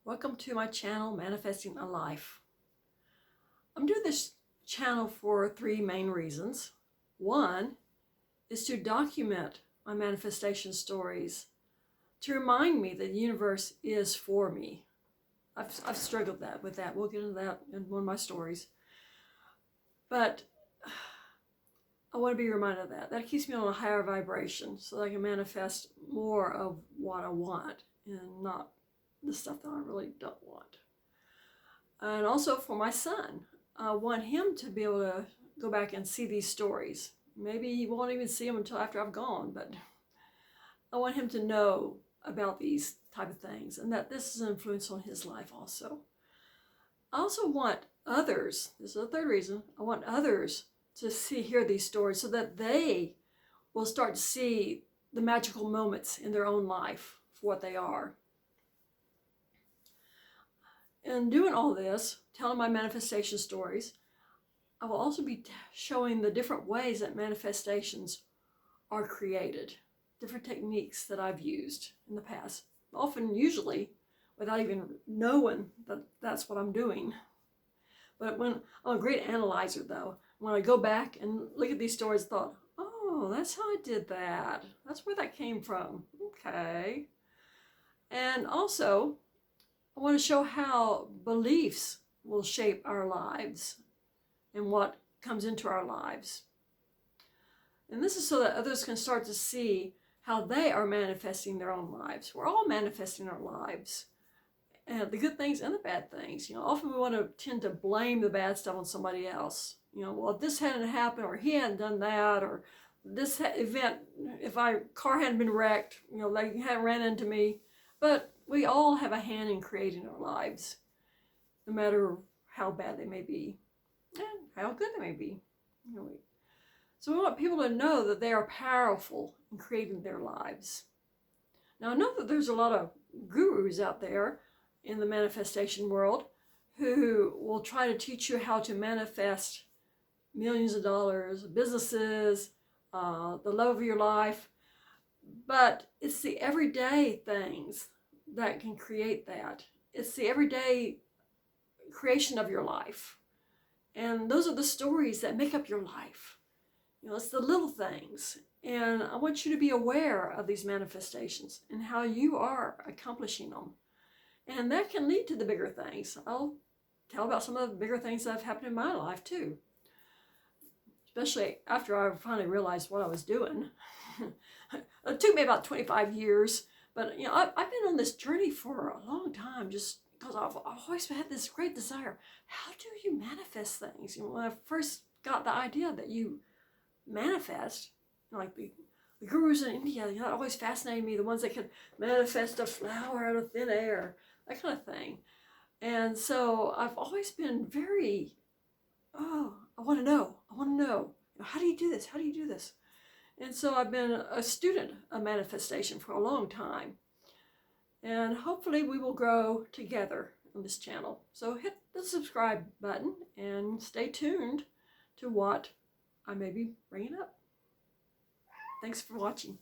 Welcome to my channel, Manifesting a Life. I'm doing this channel for three main reasons. One is to document my manifestation stories, to remind me that the universe is for me. I've struggled with that. We'll get into that in one of my stories. But I want to be reminded of that. That keeps me on a higher vibration so that I can manifest more of what I want and not the stuff that I really don't want. And also for my son, I want him to be able to go back and see these stories. Maybe he won't even see them until after I've gone, but I want him to know about these type of things and that this is an influence on his life also. I also want others, this is the third reason, I want others to hear these stories so that they will start to see the magical moments in their own life for what they are. In doing all this, telling my manifestation stories, I will also be showing the different ways that manifestations are created, different techniques that I've used in the past, usually without even knowing that that's what I'm doing. But I'm a great analyzer though. When I go back and look at these stories, I thought, oh, that's how I did that. That's where that came from. Okay. And also, I want to show how beliefs will shape our lives and what comes into our lives. And this is so that others can start to see how they are manifesting their own lives. We're all manifesting our lives, and the good things and the bad things. Often we want to tend to blame the bad stuff on somebody else. Well, if this hadn't happened, or he hadn't done that, or this event, if my car hadn't been wrecked, they hadn't ran into me. But we all have a hand in creating our lives, no matter how bad they may be and how good they may be. So we want people to know that they are powerful in creating their lives. Now, I know that there's a lot of gurus out there in the manifestation world who will try to teach you how to manifest millions of dollars, businesses, the love of your life. But it's the everyday things that can create that. It's the everyday creation of your life. And those are the stories that make up your life. It's the little things. And I want you to be aware of these manifestations and how you are accomplishing them. And that can lead to the bigger things. I'll tell about some of the bigger things that have happened in my life too. Especially after I finally realized what I was doing. It took me about 25 years. But, I've been on this journey for a long time just because I've always had this great desire. How do you manifest things? When I first got the idea that you manifest, like the gurus in India, that always fascinated me, the ones that could manifest a flower out of thin air, that kind of thing. And so I've always been very, I want to know. How do you do this? How do you do this? And so I've been a student of manifestation for a long time. And hopefully we will grow together on this channel. So hit the subscribe button and stay tuned to what I may be bringing up. Thanks for watching.